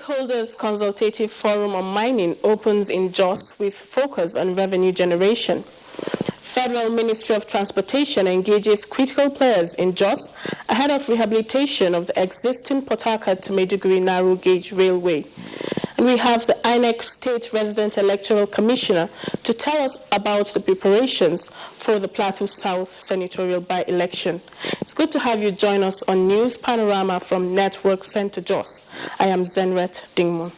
Stakeholders Consultative Forum on Mining opens in Jos with focus on revenue generation. Federal Ministry of Transportation engages critical players in Jos ahead of rehabilitation of the existing Port Harcourt to Maiduguri narrow gauge railway. And we have the INEC State Resident Electoral Commissioner to tell us about the preparations for the Plateau South senatorial by-election. It's good to have you join us on News Panorama from Network Center Jos. I am Zenret Dingmon.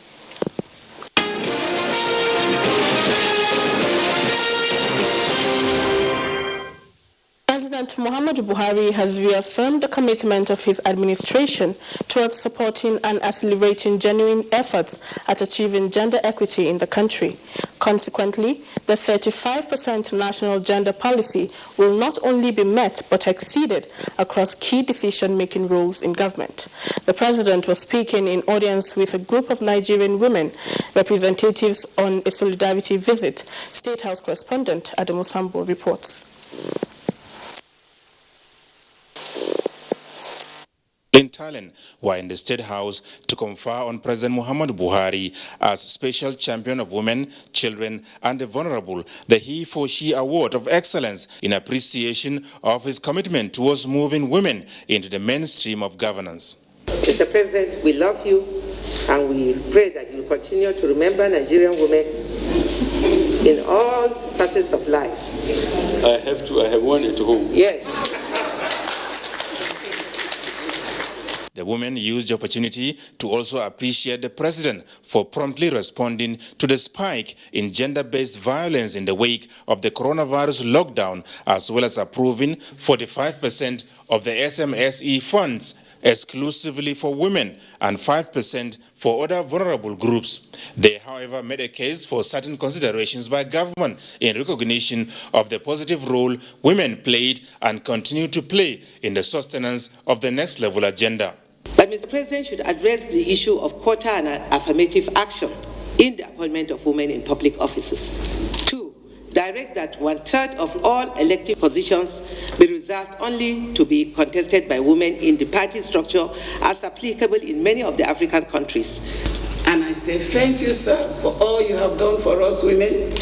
President Muhammadu Buhari has reaffirmed the commitment of his administration towards supporting and accelerating genuine efforts at achieving gender equity in the country. Consequently, the 35% national gender policy will not only be met but exceeded across key decision-making roles in government. The president was speaking in audience with a group of Nigerian women representatives on a solidarity visit. State House correspondent Adamu Sambo reports. In Thailand, were in the State House to confer on President Muhammadu Buhari as Special Champion of Women, Children and the Vulnerable the He-for-She Award of Excellence in appreciation of his commitment towards moving women into the mainstream of governance. Mr. President, we love you and we pray that you continue to remember Nigerian women in all facets of life. I have one at home. Yes. The women used the opportunity to also appreciate the president for promptly responding to the spike in gender-based violence in the wake of the coronavirus lockdown, as well as approving 45% of the SMSE funds exclusively for women and 5% for other vulnerable groups. They, however, made a case for certain considerations by government in recognition of the positive role women played and continue to play in the sustenance of the next level agenda. But Mr. President should address the issue of quota and affirmative action in the appointment of women in public offices. 2, direct that 1/3 of all elective positions be reserved only to be contested by women in the party structure as applicable in many of the African countries. And I say thank you, sir, for all you have done for us women.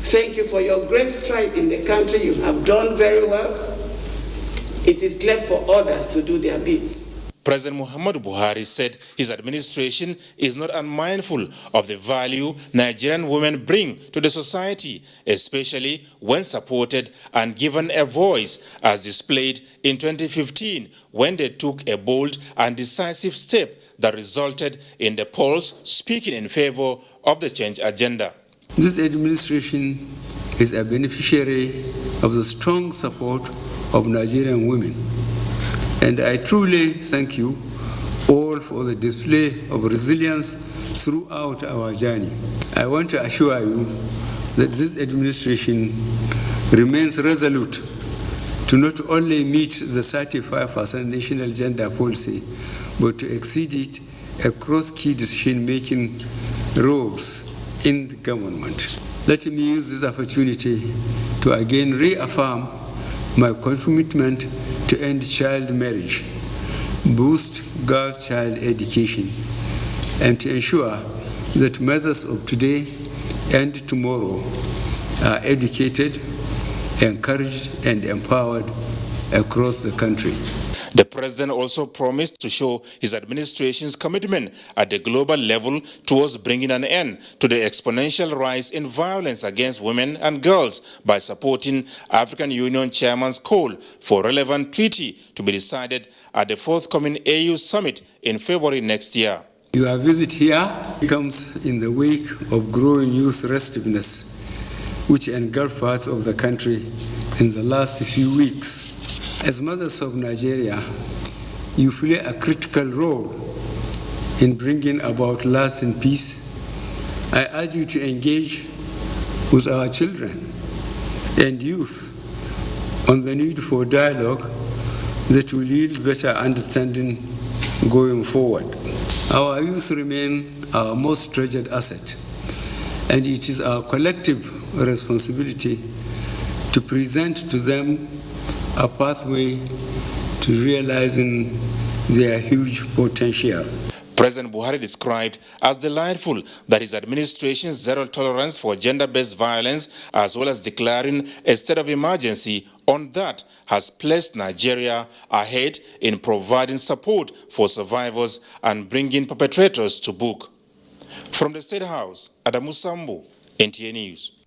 Thank you for your great stride in the country. You have done very well. It is left for others to do their bits. President Muhammadu Buhari said his administration is not unmindful of the value Nigerian women bring to the society, especially when supported and given a voice, as displayed in 2015 when they took a bold and decisive step that resulted in the polls speaking in favor of the change agenda. This administration is a beneficiary of the strong support of Nigerian women. And I truly thank you all for the display of resilience throughout our journey. I want to assure you that this administration remains resolute to not only meet the 35% national gender policy, but to exceed it across key decision-making roles in the government. Let me use this opportunity to again reaffirm my commitment to end child marriage, boost girl-child education, and to ensure that mothers of today and tomorrow are educated, encouraged, and empowered across the country. The president also promised to show his administration's commitment at the global level towards bringing an end to the exponential rise in violence against women and girls by supporting African Union Chairman's call for relevant treaty to be decided at the forthcoming AU summit in February next year. Your visit here comes in the wake of growing youth restiveness, which engulfed parts of the country in the last few weeks. As mothers of Nigeria, you play a critical role in bringing about lasting peace. I urge you to engage with our children and youth on the need for dialogue that will yield better understanding going forward. Our youth remain our most treasured asset, and it is our collective responsibility to present to them a pathway to realizing their huge potential. President Buhari described as delightful that his administration's zero tolerance for gender-based violence, as well as declaring a state of emergency on that, has placed Nigeria ahead in providing support for survivors and bringing perpetrators to book. From the State House, Adamu Sambo, NTA News.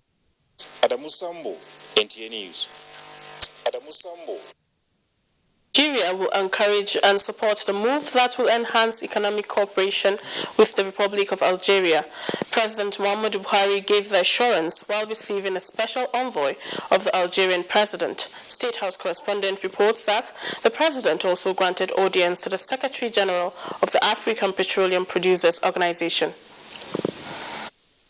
Adamu Sambo, NTA News. Adamu Sambo. Nigeria will encourage and support the move that will enhance economic cooperation with the Republic of Algeria. President Muhammadu Buhari gave the assurance while receiving a special envoy of the Algerian president. State House correspondent reports that the president also granted audience to the Secretary General of the African Petroleum Producers Organization.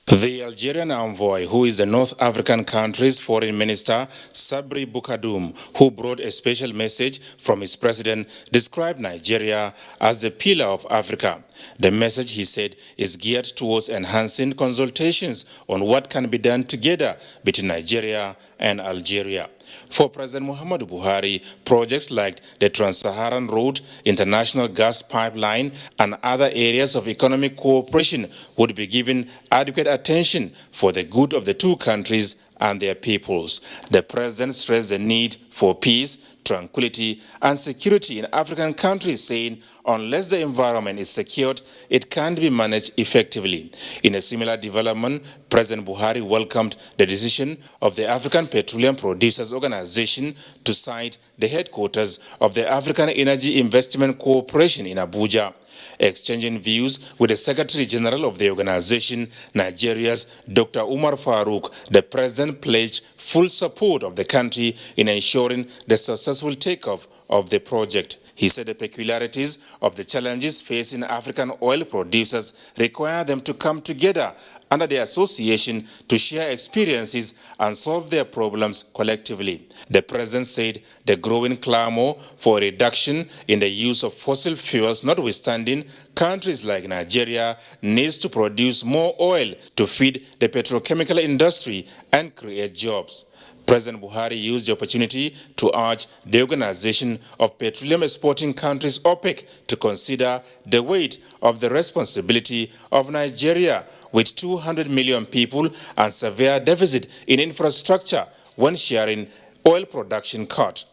The Algerian envoy, who is the North African country's foreign minister, Sabri Boukadoum, who brought a special message from his president, described Nigeria as the pillar of Africa. The message, he said, is geared towards enhancing consultations on what can be done together between Nigeria and Algeria. For President Muhammadu Buhari, projects like the Trans-Saharan Road, international gas pipeline, and other areas of economic cooperation would be given adequate attention for the good of the two countries and their peoples. The president stressed the need for peace, tranquility, and security in African countries, saying unless the environment is secured, it can't be managed effectively. In a similar development, President Buhari welcomed the decision of the African Petroleum Producers Organization to site the headquarters of the African Energy Investment Corporation in Abuja. Exchanging views with the Secretary General of the organization, Nigeria's Dr. Umar Farouk, the president pledged full support of the country in ensuring the successful takeoff of the project. He said the peculiarities of the challenges facing African oil producers require them to come together under the association to share experiences and solve their problems collectively. The president said the growing clamor for a reduction in the use of fossil fuels notwithstanding, countries like Nigeria needs to produce more oil to feed the petrochemical industry and create jobs. President Buhari used the opportunity to urge the Organization of Petroleum Exporting Countries, OPEC, to consider the weight of the responsibility of Nigeria with 200 million people and severe deficit in infrastructure when sharing oil production cut.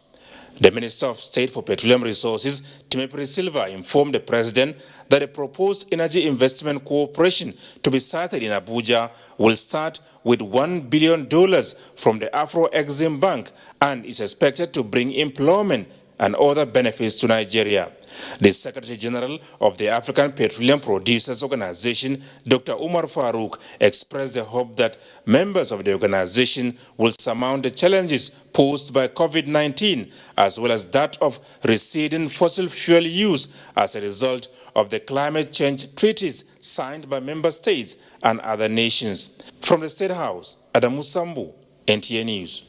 The Minister of State for Petroleum Resources, Timothy Silva, informed the President that a proposed energy investment cooperation to be started in Abuja will start with $1 billion from the Afro-Exim Bank and is expected to bring employment and other benefits to Nigeria. The Secretary General of the African Petroleum Producers Organization, Dr. Umar Farouk, expressed the hope that members of the organization will surmount the challenges posed by COVID-19 as well as that of receding fossil fuel use as a result of the climate change treaties signed by member states and other nations. From the State House, Adamu Sambu, NTA News.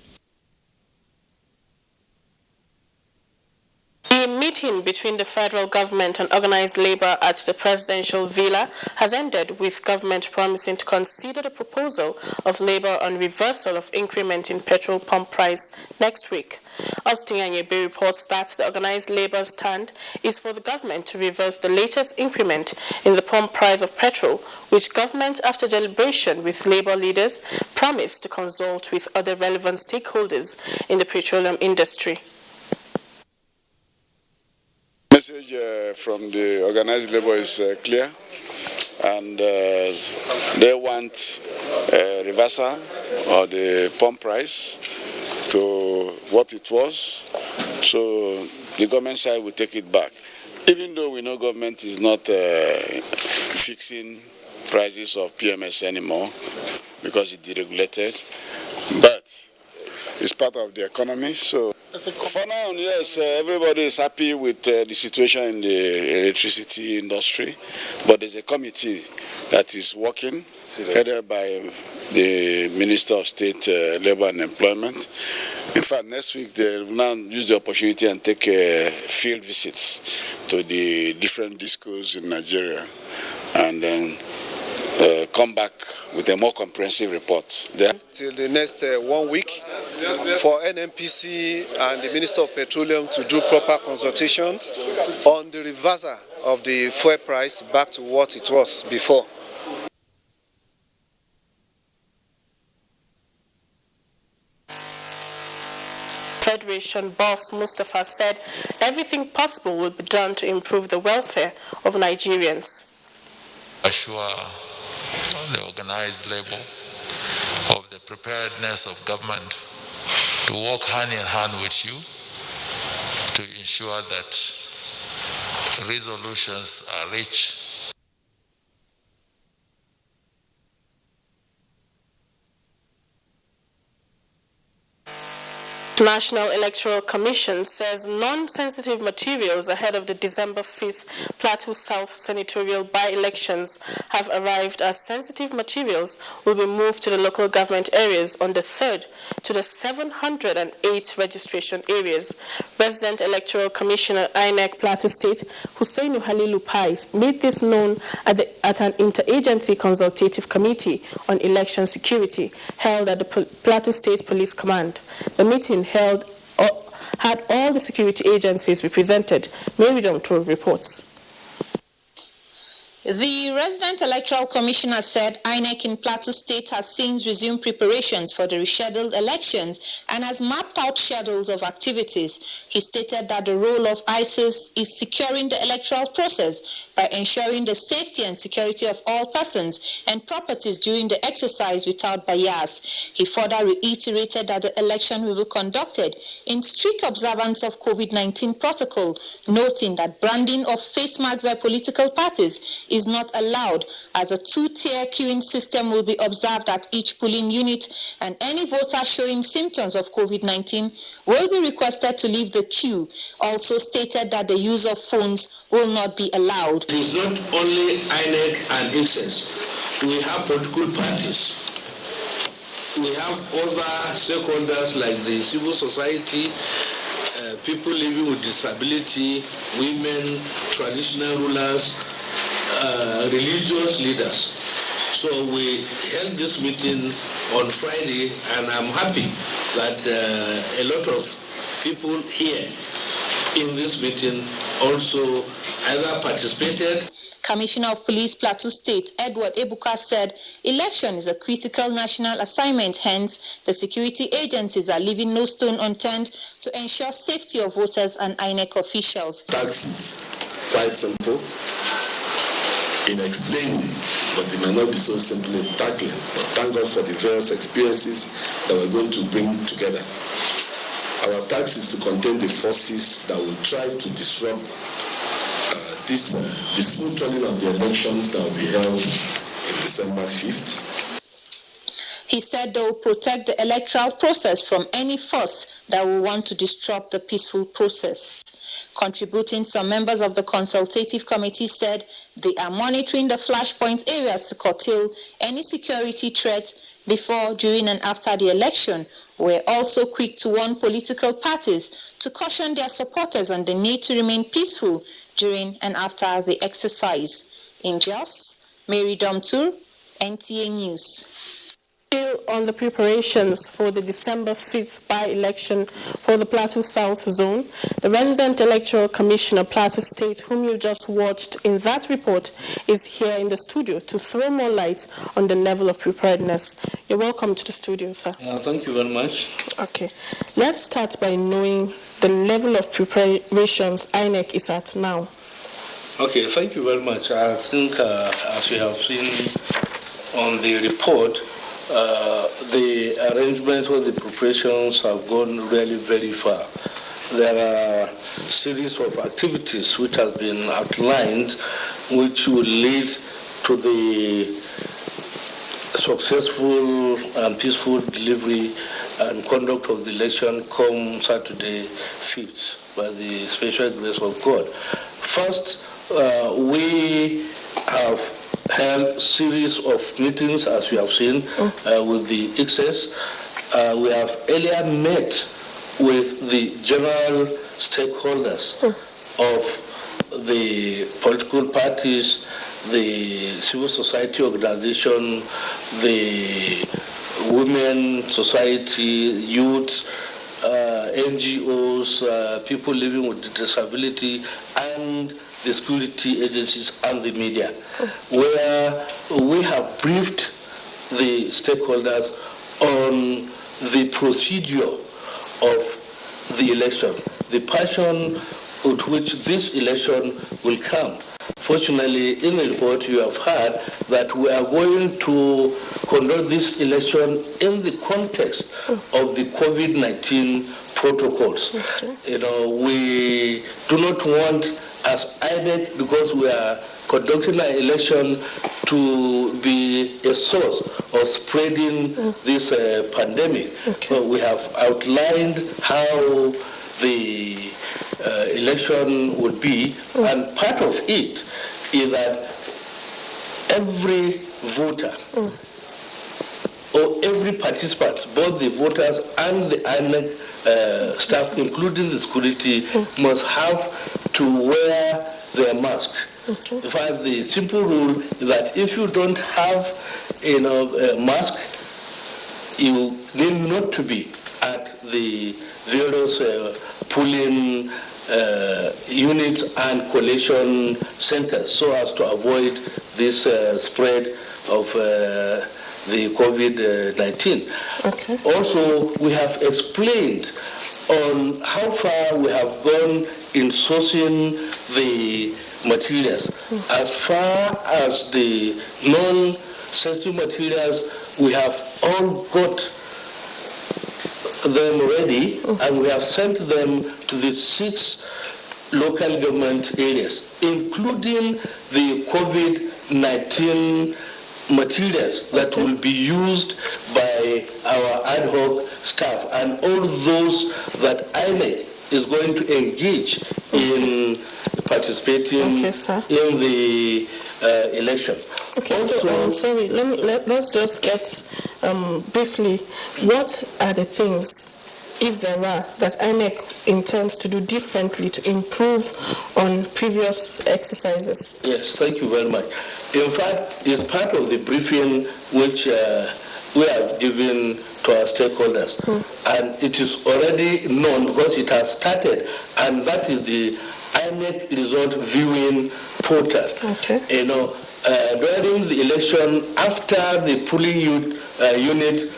The meeting between the federal government and organized labor at the presidential villa has ended with government promising to consider the proposal of labor on reversal of increment in petrol pump price next week. Austin Anyebe reports that the organized labor stand is for the government to reverse the latest increment in the pump price of petrol, which government, after deliberation with labor leaders, promised to consult with other relevant stakeholders in the petroleum industry. Message from the organized labor is clear, and they want a reversal of the pump price to what it was, so the government side will take it back. Even though we know government is not fixing prices of PMS anymore because it's deregulated, but it's part of the economy, so for now, yes, everybody is happy with the situation in the electricity industry, but there's a committee that is working, headed by the Minister of State, Labor and Employment. In fact, next week they will now use the opportunity and take field visits to the different discos in Nigeria, and then come back with a more comprehensive report. Till the next 1 week for NNPC and the Minister of Petroleum to do proper consultation on the reversal of the fuel price back to what it was before. Federation boss Mustafa said everything possible will be done to improve the welfare of Nigerians. Assure the organized labor of the preparedness of government to work hand in hand with you to ensure that resolutions are reached. National Electoral Commission says non-sensitive materials ahead of the December 5th Plateau South senatorial by-elections have arrived as sensitive materials will be moved to the local government areas on the 3rd to the 708 registration areas. Resident Electoral Commissioner INEC Plateau State Hussein Halilu Pai made this known at an interagency consultative committee on election security held at the Plateau State Police Command. The meeting had all the security agencies represented. Mary Domtro reports. The resident electoral commissioner said INEC in Plateau State has since resumed preparations for the rescheduled elections and has mapped out schedules of activities. He stated that the role of ISIS is securing the electoral process by ensuring the safety and security of all persons and properties during the exercise without bias. He further reiterated that the election will be conducted in strict observance of COVID-19 protocol, noting that branding of face masks by political parties is not allowed, as a two-tier queuing system will be observed at each polling unit, and any voter showing symptoms of COVID-19 will be requested to leave the queue. Also stated that the use of phones will not be allowed. It is not only INEC and ICES. We have political parties. We have other stakeholders like the civil society, people living with disability, women, traditional rulers, religious leaders. So we held this meeting on Friday, and I'm happy that a lot of people here in this meeting also either participated. Commissioner of Police Plateau State Edward Ebuka said election is a critical national assignment, hence the security agencies are leaving no stone unturned to ensure safety of voters and INEC officials. Taxes, quite simple in explaining, but they may not be so simple in tackling. But thank God for the various experiences that we're going to bring together. Our task is to contain the forces that will try to disrupt the smooth running of the elections that will be held in December 5th. He said they will protect the electoral process from any force that will want to disrupt the peaceful process. Contributing, some members of the consultative committee said they are monitoring the flashpoint areas to curtail any security threat before, during, and after the election. We're also quick to warn political parties to caution their supporters on the need to remain peaceful during and after the exercise. In Jos, Mary Domtour, NTA News. Still on the preparations for the December 5th by-election for the Plateau South Zone, the resident electoral commissioner, Plateau State, whom you just watched in that report, is here in the studio to throw more light on the level of preparedness. You're welcome to the studio, sir. Thank you very much. Okay. Let's start by knowing the level of preparations INEC is at now. Okay, thank you very much. I think, as you have seen on the report, the arrangements or the preparations have gone really very far. There are a series of activities which have been outlined which will lead to the successful and peaceful delivery and conduct of the election come Saturday 5th by the special grace of God. First, we have held series of meetings, as you have seen, with the ICES. We have earlier met with the general stakeholders of the political parties, the civil society organization, the women society, youth, NGOs, people living with disability, and the security agencies and the media, where we have briefed the stakeholders on the procedure of the election, the passion with which this election will come. Fortunately, in the report you have heard that we are going to conduct this election in the context of the COVID-19 protocols. Okay. We do not want, as INEC, because we are conducting an election, to be a source of spreading this pandemic. Okay. So we have outlined how the election would be, and part of it is that every voter or every participant, both the voters and the INEC staff, including the security, must have to wear their mask. Okay. In fact, the simple rule is that if you don't have a mask, you need not to be at the various polling units and collation centers, so as to avoid this spread of the COVID-19. Okay. Also, we have explained on how far we have gone in sourcing the materials. As far as the non-sensitive materials, we have all got them ready, and we have sent them to the 6 local government areas, including the COVID-19 materials that will be used by our ad hoc staff, and all those that INEC is going to engage in participating in the election. Okay, also, sorry, let's just get briefly, what are the things, if there are, that INEC intends to do differently to improve on previous exercises? Yes, thank you very much. In fact, it's part of the briefing which we have given to our stakeholders, and it is already known because it has started, and that is the INEC result viewing portal. Okay. During the election, after the polling unit,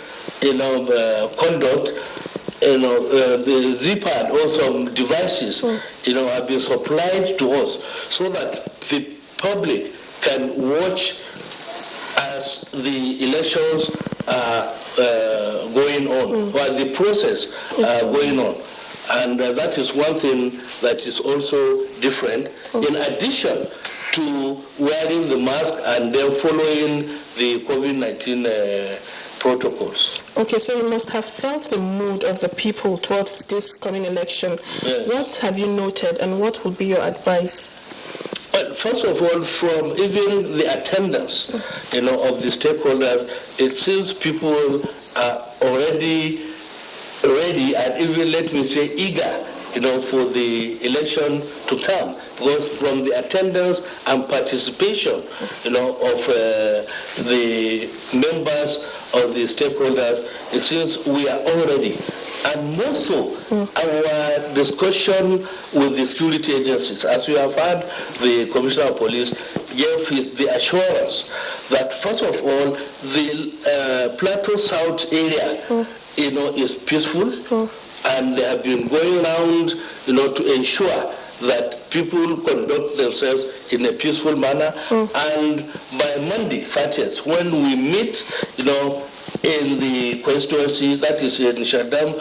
conduct, the Z-pad or some devices, have been supplied to us so that the public can watch as the elections are going on, while the process going on. And that is one thing that is also different, in addition to wearing the mask and then following the COVID-19 protocols. Okay, so you must have felt the mood of the people towards this coming election. Yes. What have you noted, and what would be your advice? Well, first of all, from even the attendance, of the stakeholders, it seems people are already ready and even, let me say, eager, for the election to come. Because from the attendance and participation, of the members of the stakeholders, it seems we are all ready. And more so, our discussion with the security agencies, as you have heard, the Commissioner of Police gave the assurance that, first of all, the Plateau South area, is peaceful, and they have been going around, to ensure that people conduct themselves in a peaceful manner. And by Monday, 30th, when we meet, in the constituency, that is in Shadam,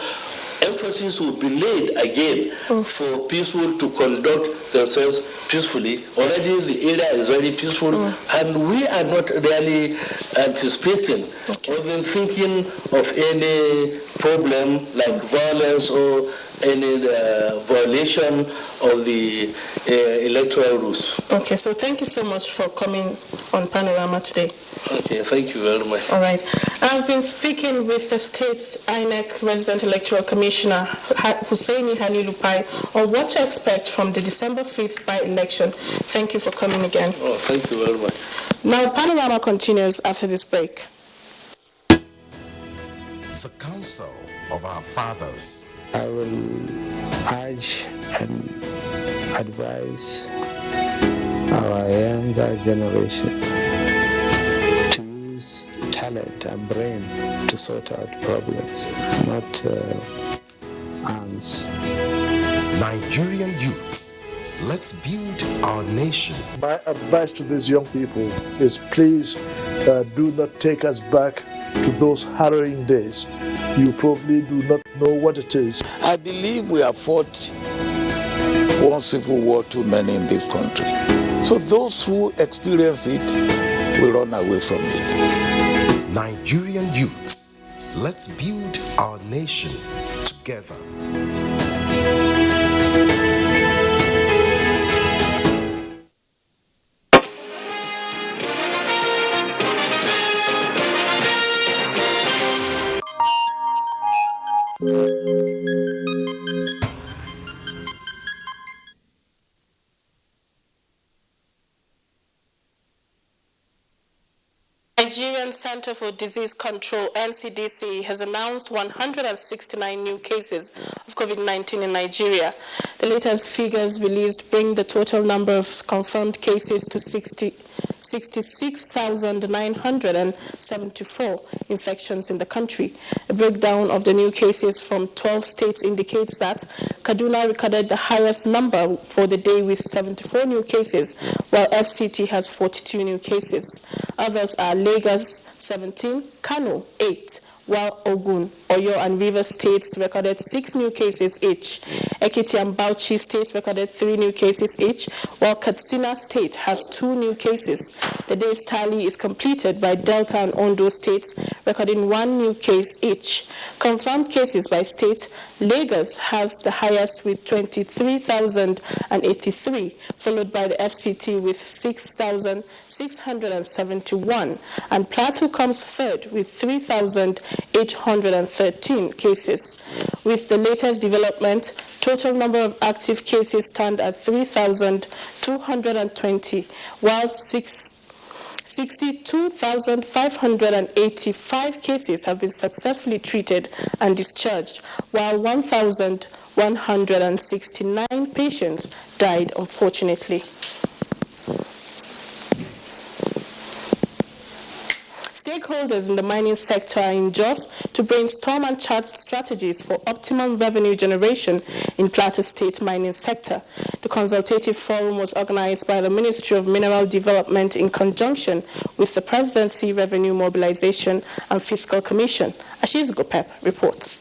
emphasis will be laid again for people to conduct themselves peacefully. Already the area is very peaceful, and we are not really anticipating or even thinking of any problem like violence or any violation of the electoral rules. Okay, so thank you so much for coming on Panorama today. Okay, thank you very much. All right. I've been speaking with the state INEC Resident Electoral Commissioner, Hussaini Halilupai, on what to expect from the December 5th by-election. Thank you for coming again. Oh, thank you very much. Now, Panorama continues after this break. The Council of Our Fathers I will urge and advise our younger generation to use talent and brain to sort out problems, not arms. Nigerian youths, let's build our nation. My advice to these young people is please do not take us back to those harrowing days. You probably do not know what it is. I believe we have fought one civil war too many in this country. So those who experience it will run away from it. Nigerian youths, let's build our nation together. Nigerian Center for Disease Control, NCDC, has announced 169 new cases of COVID-19 in Nigeria. The latest figures released bring the total number of confirmed cases to 66,974 infections in the country. A breakdown of the new cases from 12 states indicates that Kaduna recorded the highest number for the day with 74 new cases, while FCT has 42 new cases. Others are Lagos 17, Kano 8, while Ogun, Oyo and Rivers states recorded 6 new cases each. Ekiti and Bauchi states recorded 3 new cases each, while Katsina state has 2 new cases. The day's tally is completed by Delta and Ondo states recording 1 new case each. Confirmed cases by state, Lagos has the highest with 23,083, followed by the FCT with 6,671, and Plateau comes third with 3,813 cases. With the latest development, total number of active cases stand at 3,220, while 62,585 cases have been successfully treated and discharged, while 1,169 patients died, unfortunately. Stakeholders in the mining sector are in Jos to brainstorm and chart strategies for optimum revenue generation in Plateau State mining sector. The consultative forum was organized by the Ministry of Mineral Development in conjunction with the Presidency Revenue Mobilization and Fiscal Commission. Ashish Gopep reports.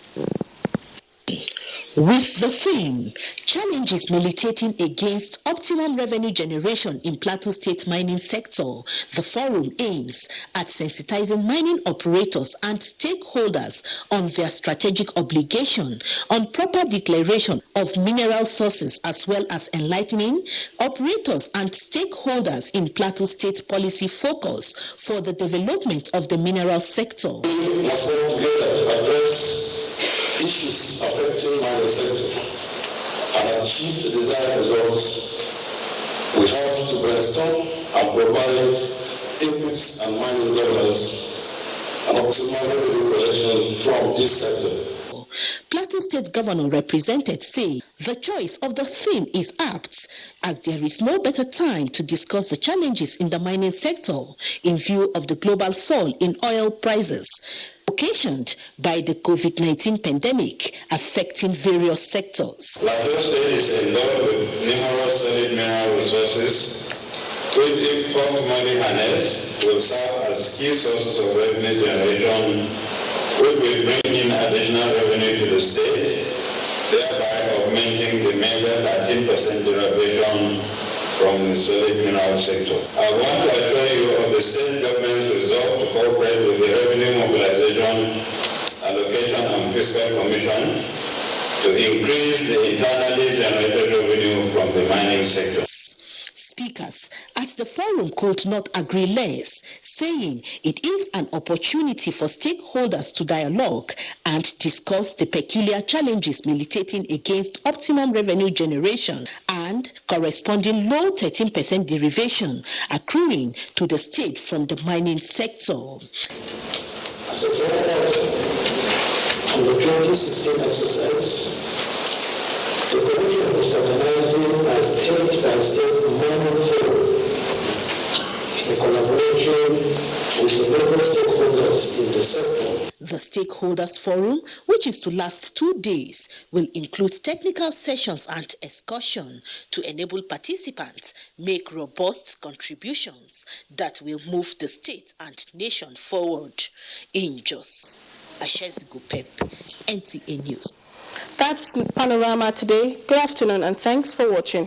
With the theme, Challenges Militating Against Optimum Revenue Generation in Plateau State Mining Sector, the forum aims at sensitizing mining operators and stakeholders on their strategic obligation on proper declaration of mineral sources, as well as enlightening operators and stakeholders in Plateau State policy focus for the development of the mineral sector. We must work together to address issues affecting mining sector and achieve the desired results. We have to brainstorm and provide inputs and mining governance and optimal revenue collection from this sector. Plateau State Governor represented say the choice of the theme is apt, as there is no better time to discuss the challenges in the mining sector in view of the global fall in oil prices occasioned by the COVID-19 pandemic affecting various sectors. Plateau State is endowed with numerous solid mineral resources, which, if optimally harnessed, will serve as key sources of revenue generation, which will bring in additional revenue to the state, thereby augmenting the major 13% derivation from the solid mineral sector. I want to assure you of the state government's resolve to cooperate with the Revenue Mobilization, Allocation and Fiscal Commission to increase the internally generated revenue from the mining sector. Speakers at the forum could not agree less, saying it is an opportunity for stakeholders to dialogue and discuss the peculiar challenges militating against optimum revenue generation and corresponding low 13% derivation accruing to the state from the mining sector. As a we the 2016 exercise, the Commission is organizing a state-by-state mining forum in collaboration with the local stakeholders in the sector. The Stakeholders Forum, which is to last 2 days, will include technical sessions and excursion to enable participants make robust contributions that will move the state and nation forward. In Jos, Ashesi Gopep, NTA News. That's Panorama today. Good afternoon and thanks for watching.